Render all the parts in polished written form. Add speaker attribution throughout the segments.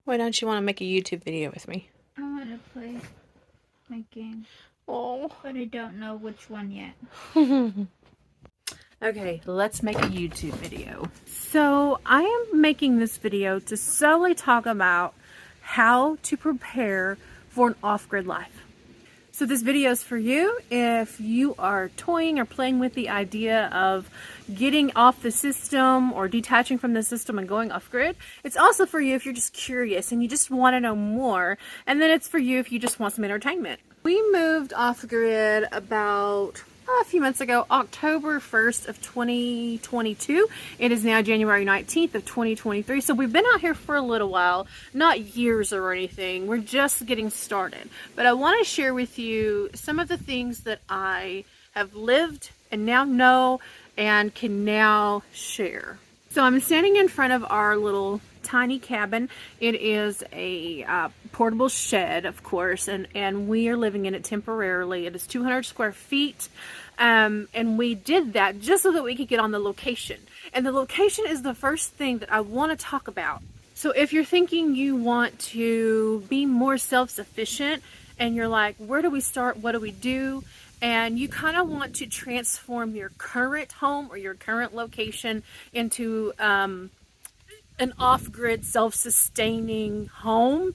Speaker 1: Why don't you want to make a YouTube video with me?
Speaker 2: I want to play my game.
Speaker 1: Oh.
Speaker 2: But I don't know which one yet.
Speaker 1: Okay, let's make a YouTube video. So I am making this video to solely talk about how to prepare for an off-grid life. So this video is for you if you are toying or playing with the idea of getting off the system or detaching from the system and going off-grid. It's also for you if you're just curious and you just want to know more. And then it's for you if you just want some entertainment. We moved off-grid about a few months ago, October 1st of 2022. It is now January 19th of 2023. So we've been out here for a little while, not years or anything. We're just getting started. But I want to share with you some of the things that I have lived and now know and can now share. So I'm standing in front of our little tiny cabin. It is a portable shed, of course, and we are living in it temporarily. It is 200 square feet, and we did that just so that we could get on the location. And the location is the first thing that I want to talk about. So if you're thinking you want to be more self-sufficient and you're like, where do we start? What do we do? And you kind of want to transform your current home or your current location into an off-grid, self-sustaining home,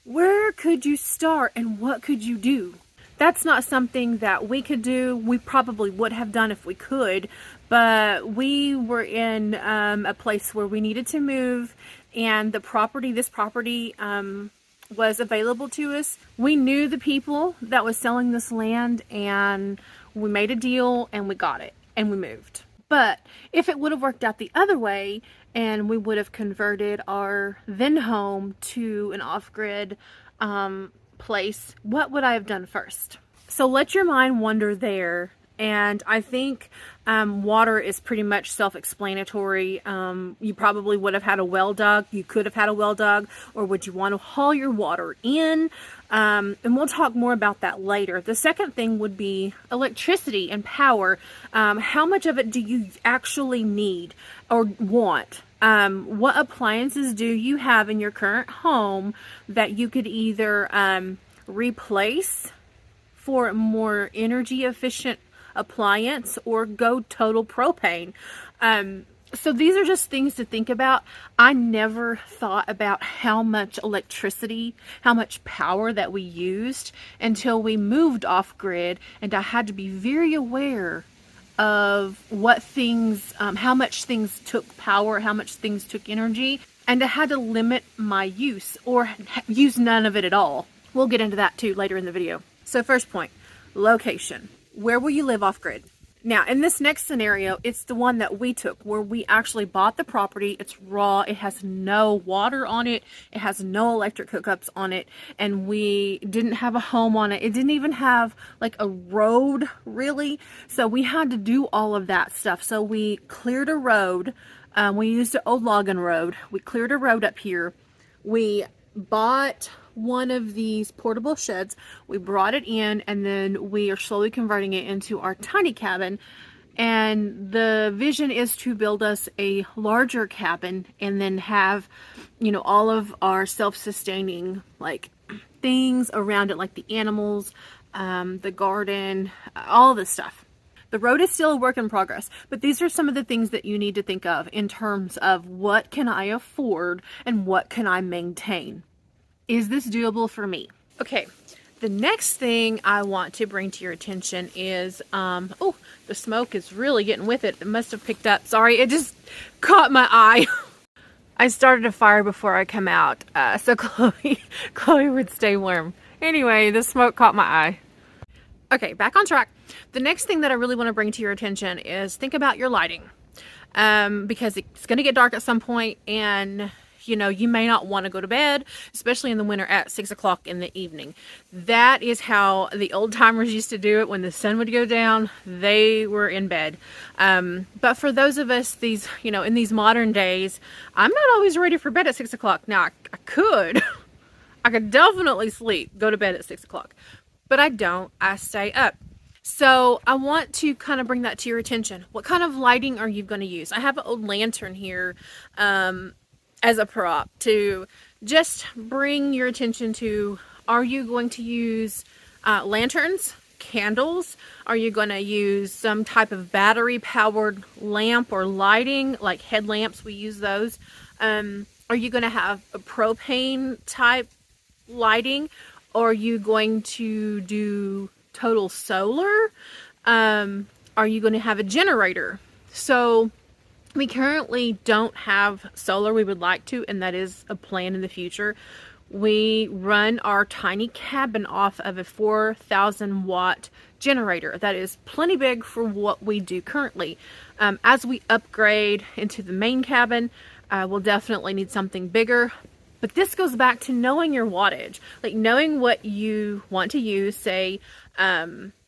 Speaker 1: where could you start and what could you do? That's not something that we could do. We probably would have done if we could, but we were in a place where we needed to move, and this property was available to us. We knew the people that was selling this land, and we made a deal and we got it and we moved. But if it would have worked out the other way and we would have converted our then home to an off-grid place, what would I have done first? So let your mind wander there. And I think water is pretty much self-explanatory. You probably would have had a well dug. You could have had a well dug. Or would you want to haul your water in? And we'll talk more about that later. The second thing would be electricity and power. How much of it do you actually need or want? What appliances do you have in your current home that you could either replace for a more energy efficient appliance or go total propane? So these are just things to think about. I never thought about how much electricity, how much power that we used until we moved off grid, and I had to be very aware of what things, how much things took power, how much things took energy, and I had to limit my use or use none of it at all. We'll get into that too later in the video. So first point, location. Where will you live off grid? Now, in this next scenario, it's the one that we took where we actually bought the property. It's raw. It has no water on it. It has no electric hookups on it. And we didn't have a home on it. It didn't even have like a road really. So we had to do all of that stuff. So we cleared a road. We used an old logging road. We cleared a road up here. We bought one of these portable sheds. We brought it in, and then we are slowly converting it into our tiny cabin. And the vision is to build us a larger cabin and then have, you know, all of our self-sustaining like things around it, like the animals, the garden, all this stuff. The road is still a work in progress, but these are some of the things that you need to think of in terms of what can I afford and what can I maintain. Is this doable for me? Okay, the next thing I want to bring to your attention is, oh, the smoke is really getting with it. It must have picked up. Sorry, it just caught my eye. I started a fire before I come out, so Chloe would stay warm. Anyway, the smoke caught my eye. Okay, back on track. The next thing that I really want to bring to your attention is think about your lighting, because it's going to get dark at some point, and you know, you may not want to go to bed, especially in the winter at 6 o'clock in the evening. That is how the old timers used to do it. When the sun would go down, they were in bed. But for those of us, these, you know, in these modern days, I'm not always ready for bed at 6 o'clock. Now, I could definitely sleep, go to bed at 6 o'clock, but I don't. I stay up. So I want to kind of bring that to your attention. What kind of lighting are you going to use? I have an old lantern here. as a prop to just bring your attention to, are you going to use lanterns, candles? Are you going to use some type of battery powered lamp or lighting, like headlamps? We use those. Are you going to have a propane type lighting? Or are you going to do total solar? Are you going to have a generator? So we currently don't have solar. We would like to, and that is a plan in the future. We run our tiny cabin off of a 4,000 watt generator. That is plenty big for what we do currently. As we upgrade into the main cabin, we'll definitely need something bigger. But this goes back to knowing your wattage, like knowing what you want to use. Say,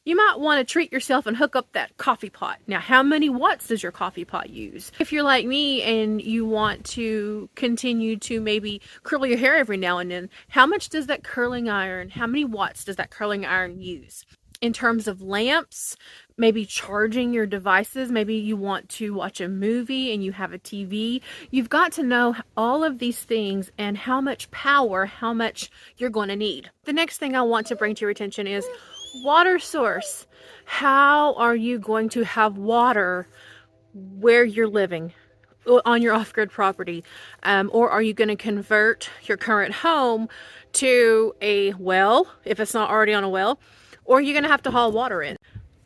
Speaker 1: you might want to treat yourself and hook up that coffee pot. Now, how many watts does your coffee pot use? If you're like me and you want to continue to maybe curl your hair every now and then, how much does that curling iron, how many watts does that curling iron use? In terms of lamps, maybe charging your devices, maybe you want to watch a movie and you have a TV. You've got to know all of these things and how much power, how much you're going to need. The next thing I want to bring to your attention is water source. How are you going to have water where you're living on your off-grid property? Or are you going to convert your current home to a well, if it's not already on a well? Or are you going to have to haul water in?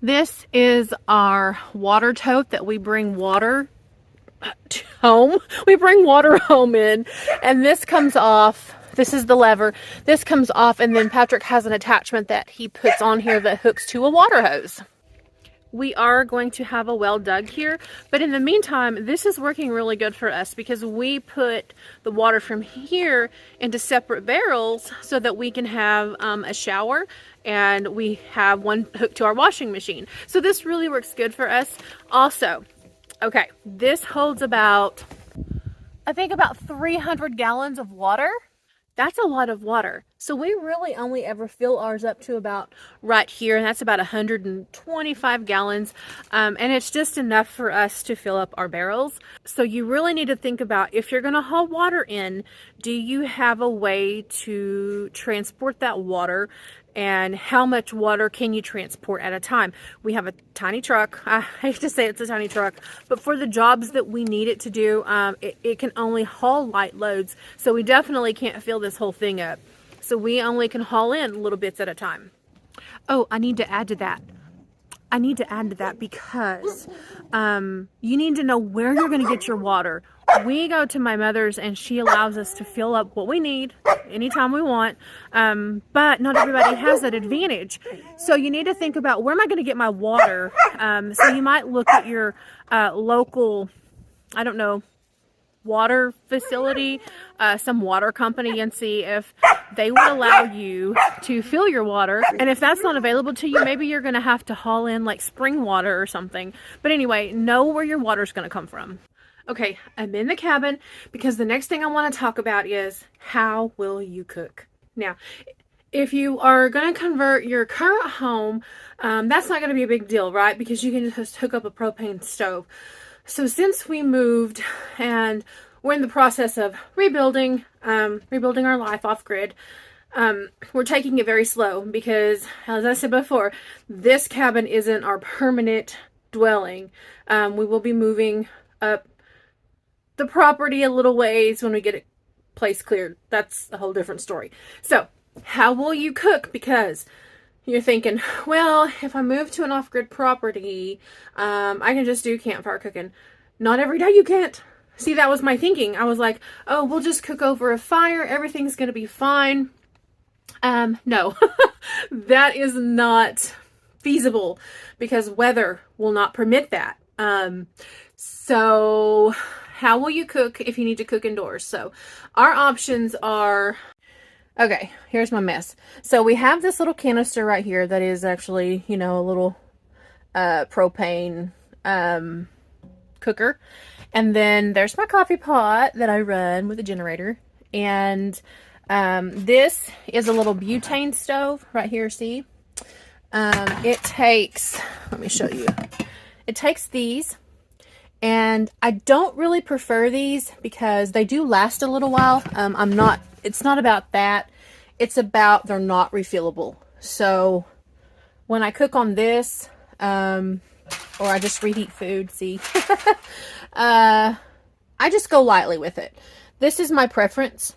Speaker 1: This is our water tote that we bring water home. We bring water home in, and this comes off. This is the lever. This comes off, and then Patrick has an attachment that he puts on here that hooks to a water hose. We are going to have a well dug here, but in the meantime, this is working really good for us because we put the water from here into separate barrels so that we can have a shower, and we have one hooked to our washing machine. So this really works good for us. Also, okay, this holds about, I think about 300 gallons of water. That's a lot of water. So we really only ever fill ours up to about right here, and that's about 125 gallons. And it's just enough for us to fill up our barrels. So you really need to think about, if you're gonna haul water in, do you have a way to transport that water? And how much water can you transport at a time? We have a tiny truck. I hate to say it's a tiny truck, but for the jobs that we need it to do, it can only haul light loads. So we definitely can't fill this whole thing up. So we only can haul in little bits at a time. Oh, I need to add to that. Because you need to know where you're going to get your water. We go to my mother's and she allows us to fill up what we need anytime we want, but not everybody has that advantage. So you need to think about, where am I going to get my water? So you might look at your local, I don't know, water facility, some water company, and see if they would allow you to fill your water. And if that's not available to you, maybe you're going to have to haul in like spring water or something. But anyway, know where your water is going to come from. Okay, I'm in the cabin because the next thing I want to talk about is, how will you cook? Now, if you are going to convert your current home, that's not going to be a big deal, right? Because you can just hook up a propane stove. So since we moved and we're in the process of rebuilding our life off grid, we're taking it very slow because, as I said before, this cabin isn't our permanent dwelling. We will be moving up the property a little ways when we get a place cleared. That's a whole different story. So how will you cook? Because you're thinking, well, if I move to an off-grid property, I can just do campfire cooking. Not every day you can't. See, that was my thinking. I was like, oh, we'll just cook over a fire. Everything's going to be fine. No, that is not feasible because weather will not permit that. So how will you cook if you need to cook indoors? So our options are, okay, here's my mess. So we have this little canister right here that is actually, you know, a little propane cooker. And then there's my coffee pot that I run with a generator. And this is a little butane stove right here, see? It takes, let me show you. It takes these, And I don't really prefer these because they do last a little while. It's not about that. It's about they're not refillable. So when I cook on this, or I just reheat food, see, I just go lightly with it. This is my preference,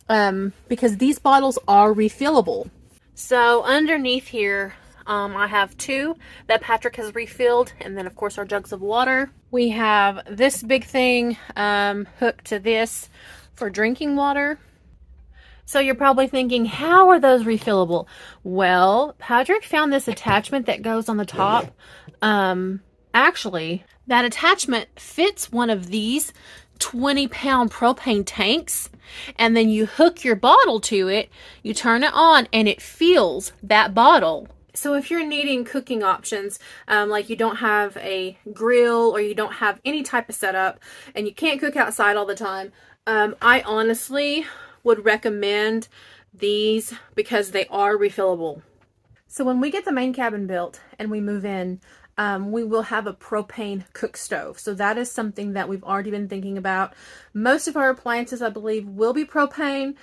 Speaker 1: because these bottles are refillable. So underneath here, I have 2 that Patrick has refilled, and then of course our jugs of water. We have this big thing hooked to this for drinking water. So you're probably thinking, how are those refillable? Well, Patrick found this attachment that goes on the top. Actually, that attachment fits one of these 20-pound propane tanks, and then you hook your bottle to it, you turn it on, and it fills that bottle. So if you're needing cooking options, like you don't have a grill or you don't have any type of setup and you can't cook outside all the time, I honestly would recommend these because they are refillable. So when we get the main cabin built and we move in, we will have a propane cook stove. So that is something that we've already been thinking about. Most of our appliances, I believe, will be propane,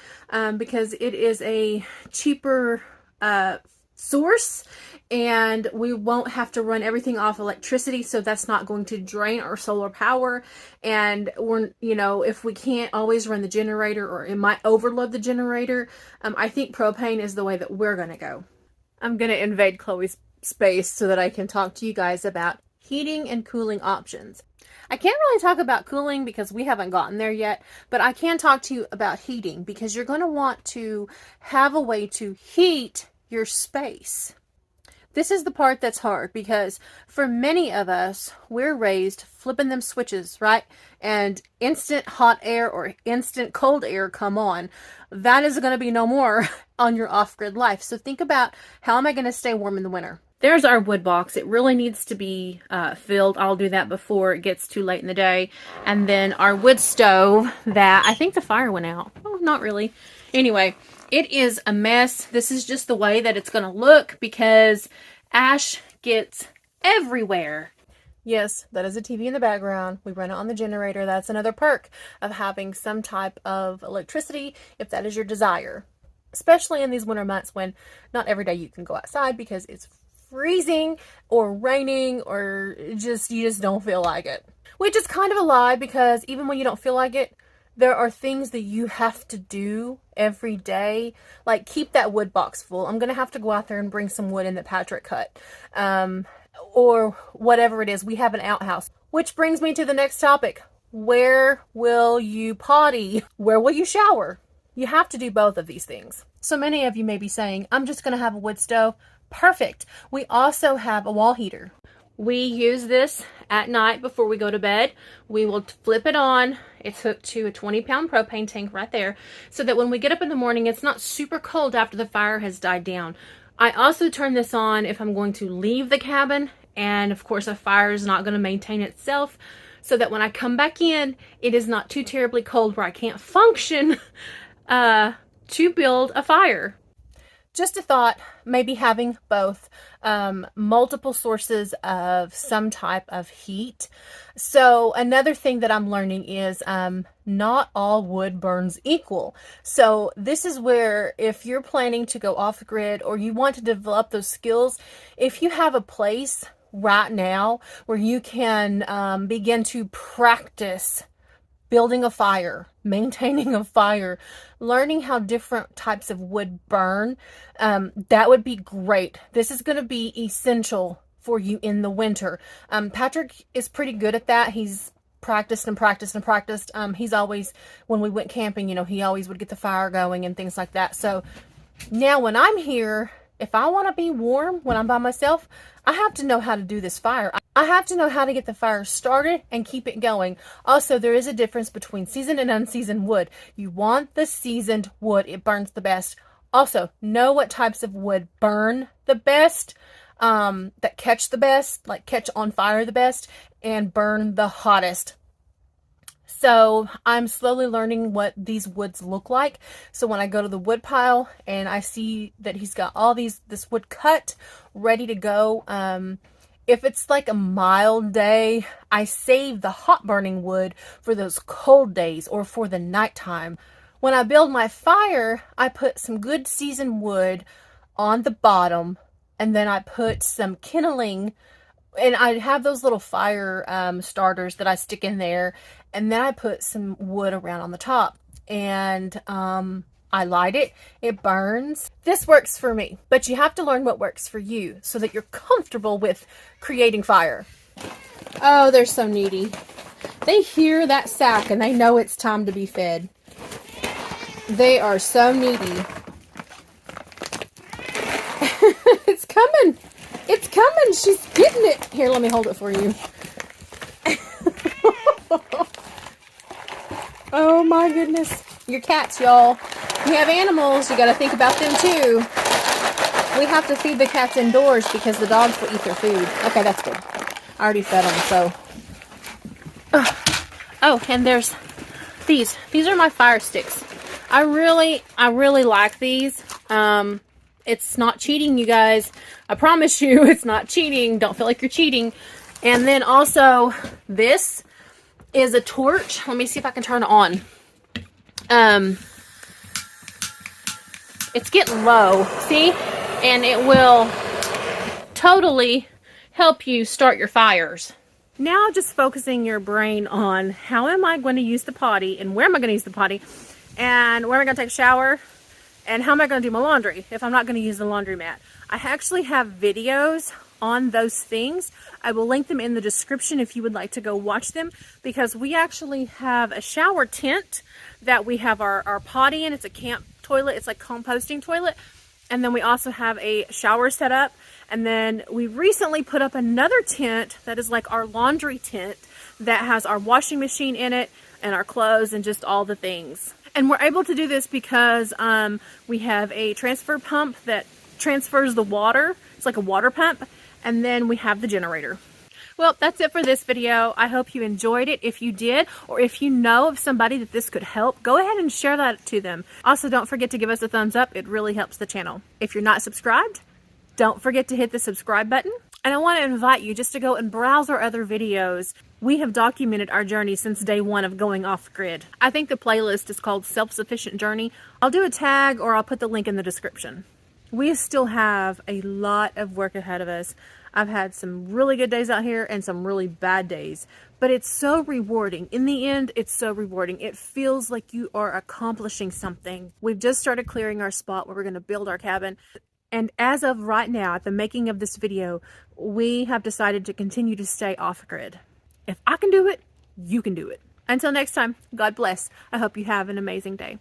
Speaker 1: because it is a cheaper source, and we won't have to run everything off electricity, so that's not going to drain our solar power. And we're, if we can't always run the generator, or it might overload the generator, I think propane is the way that we're going to go. I'm going to invade Chloe's space so that I can talk to you guys about heating and cooling options. I can't really talk about cooling because we haven't gotten there yet, but I can talk to you about heating, because you're going to want to have a way to heat your space. This is the part that's hard, because for many of us, we're raised flipping them switches, right? And instant hot air or instant cold air come on. That is going to be no more on your off-grid life. So think about, how am I going to stay warm in the winter? There's our wood box. It really needs to be filled. I'll do that before it gets too late in the day. And then our wood stove that I think the fire went out. Oh, not really. Anyway, it is a mess. This is just the way that it's going to look because ash gets everywhere. Yes, that is a TV in the background. We run it on the generator. That's another perk of having some type of electricity if that is your desire. Especially in these winter months when not every day you can go outside because it's freezing or raining, or you just don't feel like it. Which is kind of a lie, because even when you don't feel like it, there are things that you have to do every day, like keep that wood box full. I'm going to have to go out there and bring some wood in that Patrick cut, or whatever it is. We have an outhouse. Which brings me to the next topic. Where will you potty? Where will you shower? You have to do both of these things. So many of you may be saying, I'm just going to have a wood stove. Perfect. We also have a wall heater. We use this at night before we go to bed. We will flip it on. It's hooked to a 20-pound propane tank right there, so that when we get up in the morning, it's not super cold after the fire has died down. I also turn this on if I'm going to leave the cabin, and of course a fire is not going to maintain itself, so that when I come back in, it is not too terribly cold where I can't function to build a fire. Just a thought, maybe having both, multiple sources of some type of heat. So another thing that I'm learning is not all wood burns equal. So this is where, if you're planning to go off grid or you want to develop those skills, if you have a place right now where you can begin to practice building a fire, maintaining a fire, learning how different types of wood burn, that would be great. This is going to be essential for you in the winter. Patrick is pretty good at that. He's practiced and practiced and practiced. He's always, when we went camping, he always would get the fire going and things like that. So now when I'm here, if I want to be warm when I'm by myself, I have to know how to do this fire. I have to know how to get the fire started and keep it going. Also, there is a difference between seasoned and unseasoned wood. You want the seasoned wood. It burns the best. Also, know what types of wood burn the best, that catch the best, like catch on fire the best, and burn the hottest. So I'm slowly learning what these woods look like. So when I go to the wood pile and I see that he's got all this wood cut, ready to go, If it's like a mild day, I save the hot burning wood for those cold days or for the nighttime. When I build my fire, I put some good seasoned wood on the bottom, and then I put some kindling, and I have those little fire starters that I stick in there, and then I put some wood around on the top, and I light it. It burns. This works for me, but you have to learn what works for you so that you're comfortable with creating fire. Oh, they're so needy. They hear that sack and they know it's time to be fed. They are so needy. It's coming. It's coming. She's getting it. Here, let me hold it for you. Oh my goodness. Your cats, y'all. You have animals, you gotta think about them too. We have to feed the cats indoors because the dogs will eat their food. Okay, that's good. I already fed them, so. Oh, and there's these. These are my fire sticks. I really like these. It's not cheating, you guys. I promise you, it's not cheating. Don't feel like you're cheating. And then also, this is a torch. Let me see if I can turn it on. It's getting low, see? And it will totally help you start your fires. Now just focusing your brain on how am I going to use the potty, and where am I going to use the potty, and where am I going to take a shower, and how am I going to do my laundry if I'm not going to use the laundromat. I actually have videos on those things. I will link them in the description if you would like to go watch them, because we actually have a shower tent that we have our potty in. It's a camp toilet. It's like composting toilet. And then we also have a shower set up. And then we recently put up another tent that is like our laundry tent that has our washing machine in it and our clothes and just all the things. And we're able to do this because we have a transfer pump that transfers the water. It's like a water pump. And then we have the generator. Well, that's it for this video. I hope you enjoyed it. If you did, or if you know of somebody that this could help, go ahead and share that to them. Also, don't forget to give us a thumbs up. It really helps the channel. If you're not subscribed, don't forget to hit the subscribe button. And I want to invite you just to go and browse our other videos. We have documented our journey since day one of going off grid. I think the playlist is called Self-Sufficient Journey. I'll do a tag, or I'll put the link in the description. We still have a lot of work ahead of us. I've had some really good days out here and some really bad days, but it's so rewarding. In the end, it's so rewarding. It feels like you are accomplishing something. We've just started clearing our spot where we're going to build our cabin. And as of right now, at the making of this video, we have decided to continue to stay off grid. If I can do it, you can do it. Until next time, God bless. I hope you have an amazing day.